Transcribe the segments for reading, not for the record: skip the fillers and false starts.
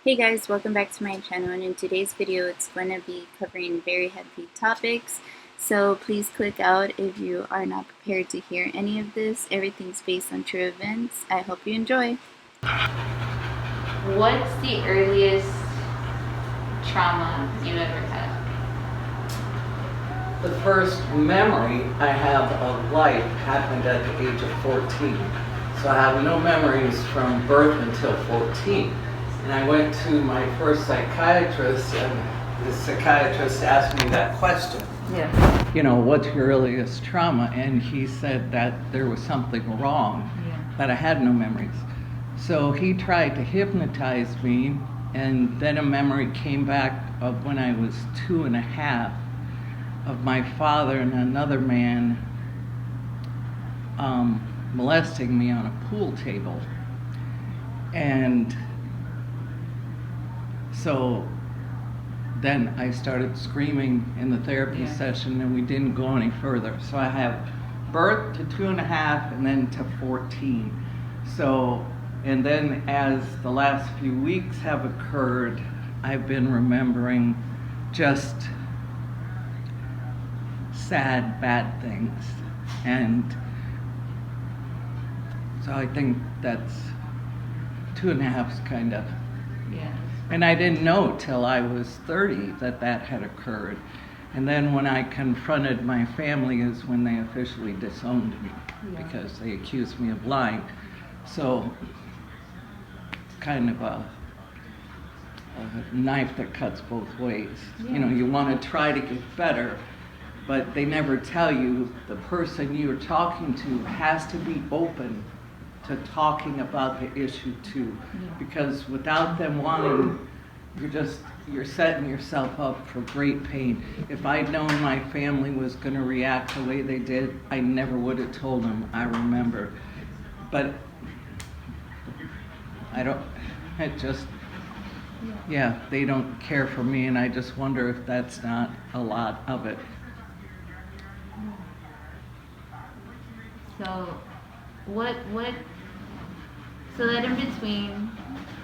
Hey guys, welcome back to my channel, and in today's video it's going to be covering very heavy topics, so please click out if you are not prepared to hear any of this. Everything's based on true events. I hope you enjoy. What's the earliest trauma you ever had? The first memory I have of life happened at the age of 14. So I have no memories from birth until 14. And I went to my first psychiatrist, and the psychiatrist asked me that question. Yeah. You know, what's your earliest trauma? And he said that there was something wrong, that I had no memories. So he tried to hypnotize me, and then a memory came back of when I was 2.5 of my father and another man molesting me on a pool table. And so then I started screaming in the therapy session, and we didn't go any further. So I have birth to 2.5 and then to 14. So, and then as the last few weeks have occurred, I've been remembering just sad, bad things. And so I think that's 2.5's kind of. Yeah. And I didn't know till I was 30 that that had occurred. And then when I confronted my family is when they officially disowned me because they accused me of lying. So it's kind of a knife that cuts both ways. You know, you want to try to get better, but they never tell you the person you're talking to has to be open to talking about the issue too, because without them wanting, you're setting yourself up for great pain. If I'd known my family was going to react the way they did, I never would have told them, I remember. But they don't care for me, and I just wonder if that's not a lot of it. So, so that in between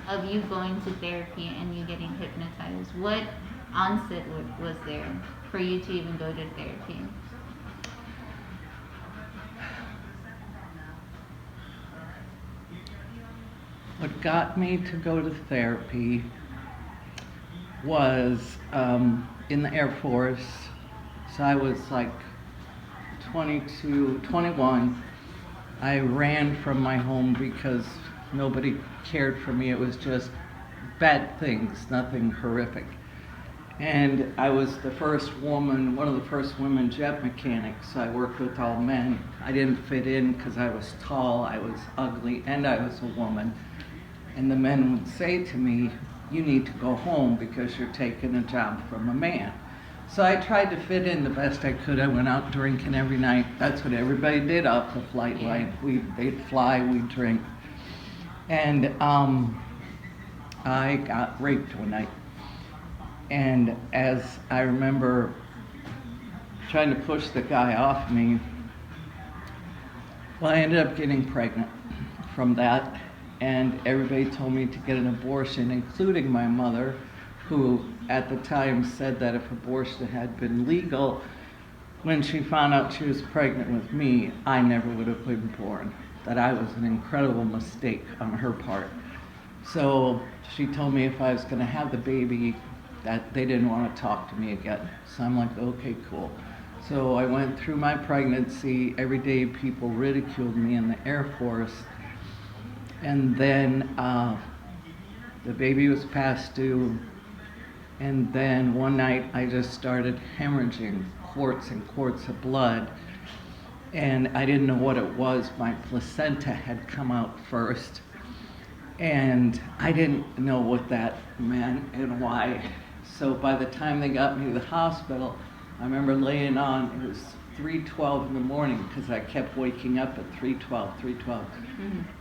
of you going to therapy and you getting hypnotized, what onset was there for you to even go to therapy? What got me to go to therapy was in the Air Force. So I was like 22, 21. I ran from my home because nobody cared for me. It was just bad things, nothing horrific. And I was the first woman, one of the first women jet mechanics. So I worked with all men. I didn't fit in because I was tall, I was ugly, and I was a woman. And the men would say to me, you need to go home because you're taking a job from a man. So I tried to fit in the best I could. I went out drinking every night. That's what everybody did off the flight line. They'd fly, we'd drink. And I got raped one night. And as I remember trying to push the guy off me, well, I ended up getting pregnant from that. And everybody told me to get an abortion, including my mother, who at the time said that if abortion had been legal, when she found out she was pregnant with me, I never would have been born. That I was an incredible mistake on her part. So she told me if I was going to have the baby, that they didn't want to talk to me again. So I'm like, okay, cool. So I went through my pregnancy. Every day people ridiculed me in the Air Force. And then the baby was past due. And then one night I just started hemorrhaging quarts and quarts of blood. And I didn't know what it was. My placenta had come out first. And I didn't know what that meant and why. So by the time they got me to the hospital, I remember laying on, it was 3:12 in the morning because I kept waking up at 3:12,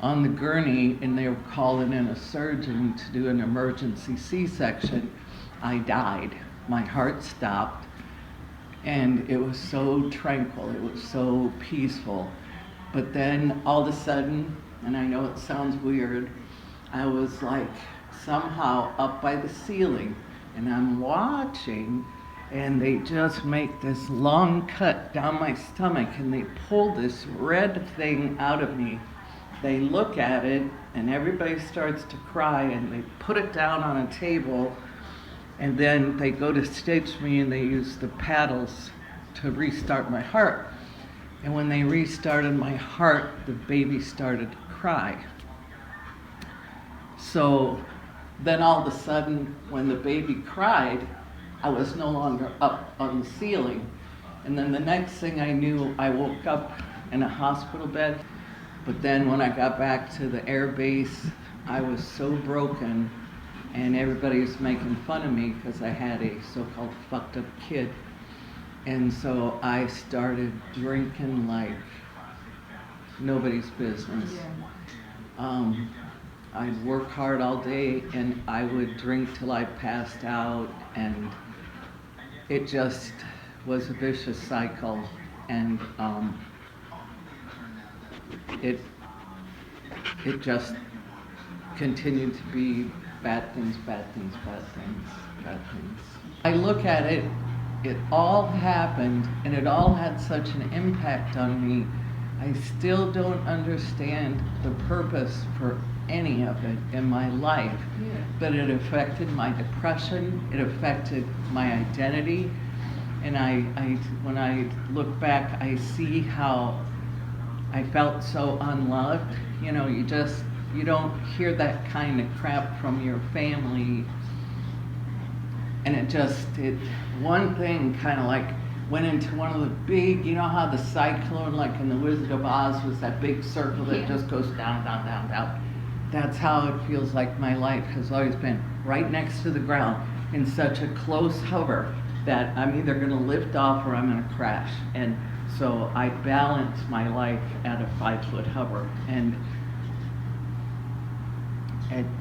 on the gurney, and they were calling in a surgeon to do an emergency C-section. I died. My heart stopped, and it was so tranquil. It was so peaceful. But then all of a sudden, and I know it sounds weird, I was like somehow up by the ceiling, and I'm watching, and they just make this long cut down my stomach, and they pull this red thing out of me. They look at it, and everybody starts to cry, and they put it down on a table, and then they go to stitch me, and they use the paddles to restart my heart. And when they restarted my heart, the baby started to cry. So then all of a sudden, when the baby cried, I was no longer up on the ceiling. And then the next thing I knew, I woke up in a hospital bed. But then when I got back to the air base, I was so broken, and everybody was making fun of me because I had a so-called fucked up kid. And so I started drinking like nobody's business. I'd work hard all day, and I would drink till I passed out, and it just was a vicious cycle. And it just continued to be bad things, bad things, bad things, bad things. I look at it, it all happened, and it all had such an impact on me. I still don't understand the purpose for any of it in my life, but it affected my depression, it affected my identity, and I when I look back, I see how I felt so unloved. You know, you don't hear that kind of crap from your family. And it one thing kind of like went into one of the big, you know how the cyclone, like in the Wizard of Oz, was that big circle that just goes down, down, down, down. That's how it feels like my life has always been, right next to the ground, in such a close hover that I'm either going to lift off or I'm going to crash. And so I balance my life at a 5-foot hover, and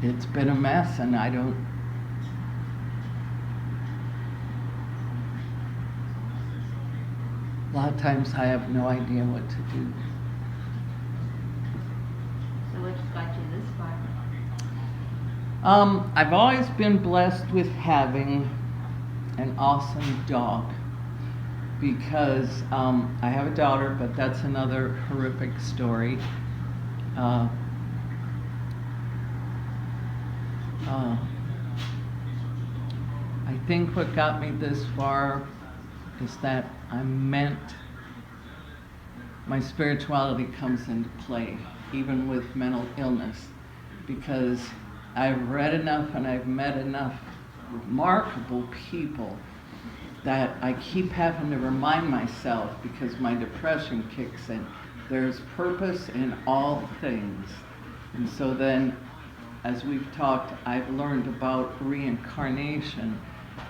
it's been a mess, and I don't. A lot of times I have no idea what to do. So what got you this far? I've always been blessed with having an awesome dog, because I have a daughter, but that's another horrific story. I think what got me this far is that my spirituality comes into play, even with mental illness, because I've read enough and I've met enough remarkable people that I keep having to remind myself, because my depression kicks in, there's purpose in all things. And so then, as we've talked, I've learned about reincarnation,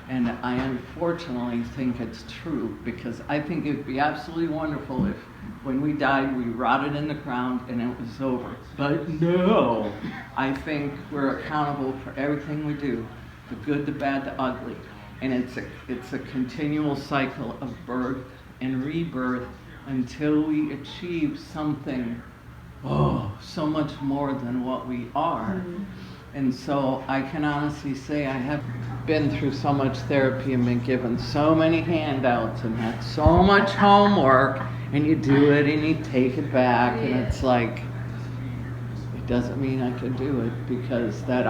and I unfortunately think it's true, because I think it'd be absolutely wonderful if when we died we rotted in the ground and it was over. But no, I think we're accountable for everything we do, the good, the bad, the ugly. And it's a continual cycle of birth and rebirth until we achieve something, so much more than what we are. Mm-hmm. And so I can honestly say I have been through so much therapy and been given so many handouts and had so much homework, and you do it and you take it back, and it's like, it doesn't mean I can do it, because that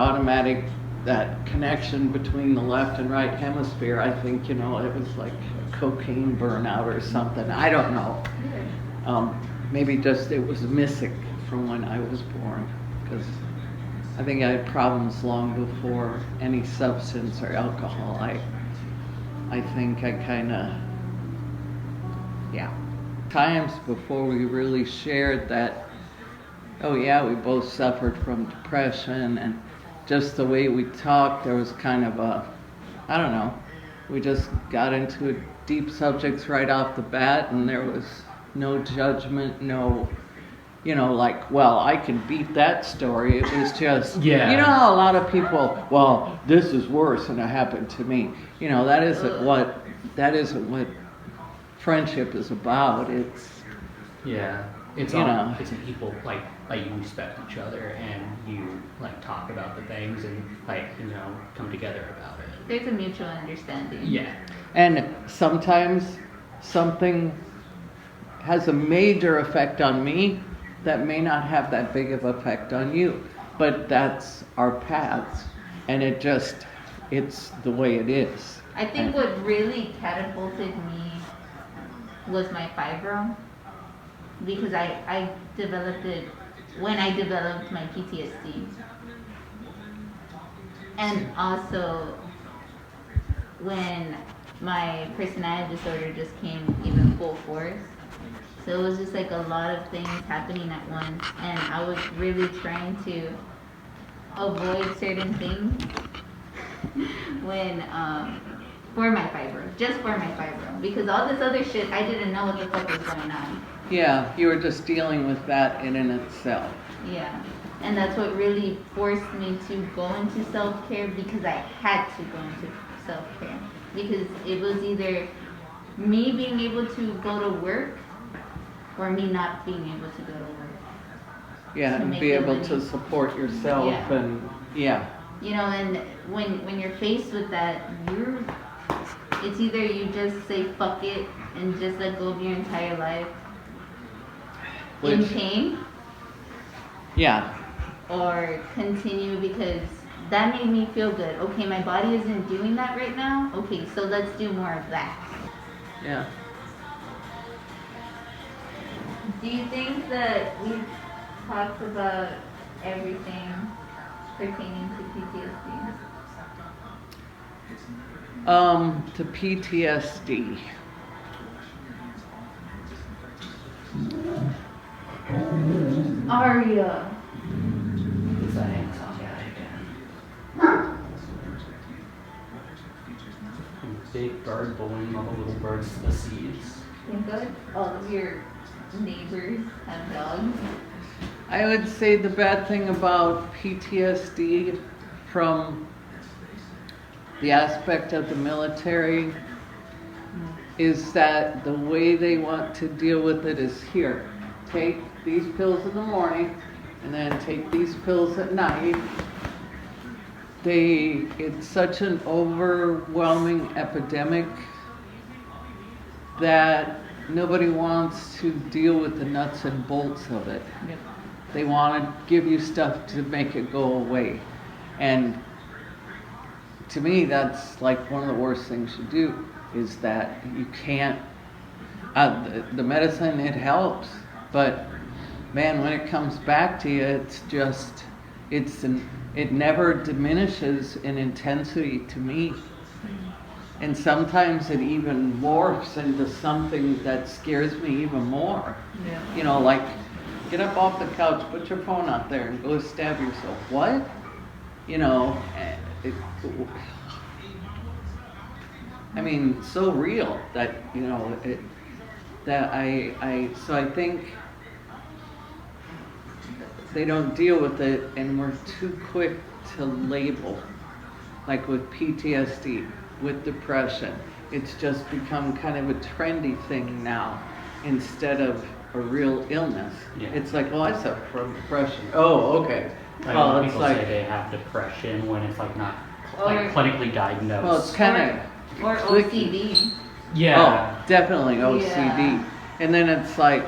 connection between the left and right hemisphere, I think, it was like a cocaine burnout or something. I don't know. Maybe just it was missing from when I was born, because I think I had problems long before any substance or alcohol. I think I kind of, times before we really shared that, we both suffered from depression, and just the way we talked, there was kind of we just got into deep subjects right off the bat, and there was no judgment, no, I can beat that story. It was just, how a lot of people, this is worse than it happened to me. That isn't what friendship is about. It's it's people like you respect each other and you like talk about the things and like, you know, come together about it. There's a mutual understanding. Yeah. And sometimes something has a major effect on me that may not have that big of effect on you. But that's our paths. And it's the way it is. I think what really catapulted me was my fibro, because I developed it when I developed my PTSD. And also when my personality disorder just came even full force. So it was just like a lot of things happening at once, and I was really trying to avoid certain things when for my fibro, just for my fibro, because all this other shit I didn't know what the fuck was going on. Yeah, you were just dealing with that in and itself. Yeah, and that's what really forced me to go into self-care, because I had to go into self-care, because it was either me being able to go to work or me not being able to go to work. Yeah, To and make be it able money. to support yourself Yeah. and yeah. You know, and when you're faced with that, it's either you just say fuck it and just let go of your entire life in Which- pain, Yeah. or continue because that made me feel good. Okay, my body isn't doing that right now. Okay, so let's do more of that. Yeah. Do you think that we've talked about everything pertaining to PTSD? To PTSD. Aria. It's that anxiety again. And big bird bullying all the little birds to the seeds. Thank God all of your neighbors have dogs. I would say the bad thing about PTSD from the aspect of the military is that the way they want to deal with it is here. Take these pills in the morning and then take these pills at night. It's such an overwhelming epidemic that nobody wants to deal with the nuts and bolts of it. Yep. They want to give you stuff to make it go away. And to me, that's like one of the worst things you do, is that you can't, the medicine, it helps, but man, when it comes back to you, it's just, it never diminishes in intensity to me. And sometimes it even morphs into something that scares me even more. Yeah. You know, like, get up off the couch, put your phone out there, and go stab yourself. What? You know, I mean, so real that, you know, so I think they don't deal with it, and we're too quick to label, like with PTSD, with depression. It's just become kind of a trendy thing now instead of a real illness. Yeah. It's like, well, I suffer from depression. Oh, okay. Like, Well, a lot of it's people like, say they have depression when it's like not Or- like clinically diagnosed. well, it's kind of Or clicky. OCD. yeah. Oh, definitely OCD. Yeah. And then it's like,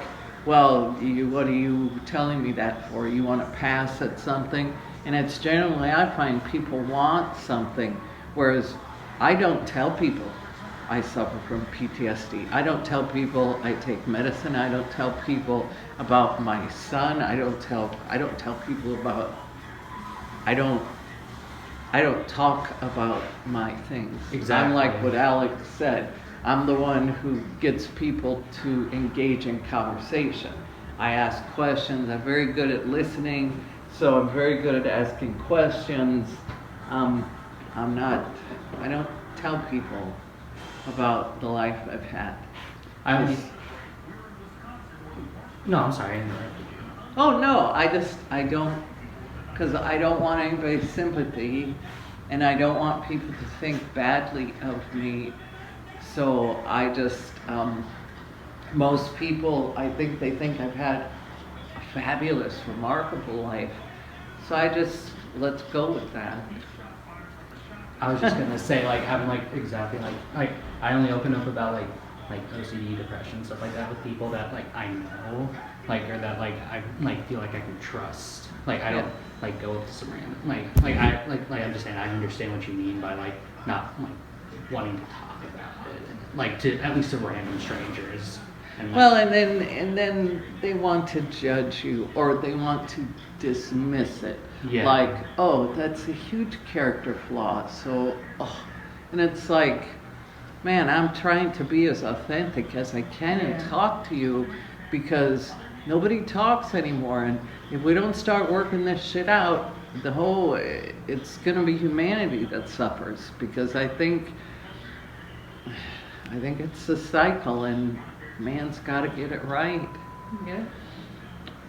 well, what are you telling me that for? You want to pass at something? And it's generally, I find people want something, whereas I don't tell people I suffer from PTSD. I don't tell people I take medicine. I don't tell people about my son. I don't tell people about, I don't talk about my things. Exactly. I'm like what Alex said. I'm the one who gets people to engage in conversation. I ask questions. I'm very good at listening, so I'm very good at asking questions. I don't tell people about the life I've had. No, I'm sorry, I interrupted you. Oh no, I don't, because I don't want anybody's sympathy, and I don't want people to think badly of me. So I just, most people, I think they think I've had a fabulous, remarkable life. So I just, let's go with that. I was just gonna say, like, having like exactly like I only open up about like OCD, depression, stuff like that with people that like I know, like, or that like I like feel like I can trust. Like I don't like go up to some random like I'm just saying I understand what you mean by like not like wanting to talk about it, and, like to at least to random strangers. And, like, Well, and then they want to judge you, or they want to dismiss it. Yeah. Like, oh, that's a huge character flaw. So, oh. And it's like, man, I'm trying to be as authentic as I can and talk to you, because nobody talks anymore. And if we don't start working this shit out, it's gonna be humanity that suffers, because I think it's a cycle, and man's got to get it right. Yeah.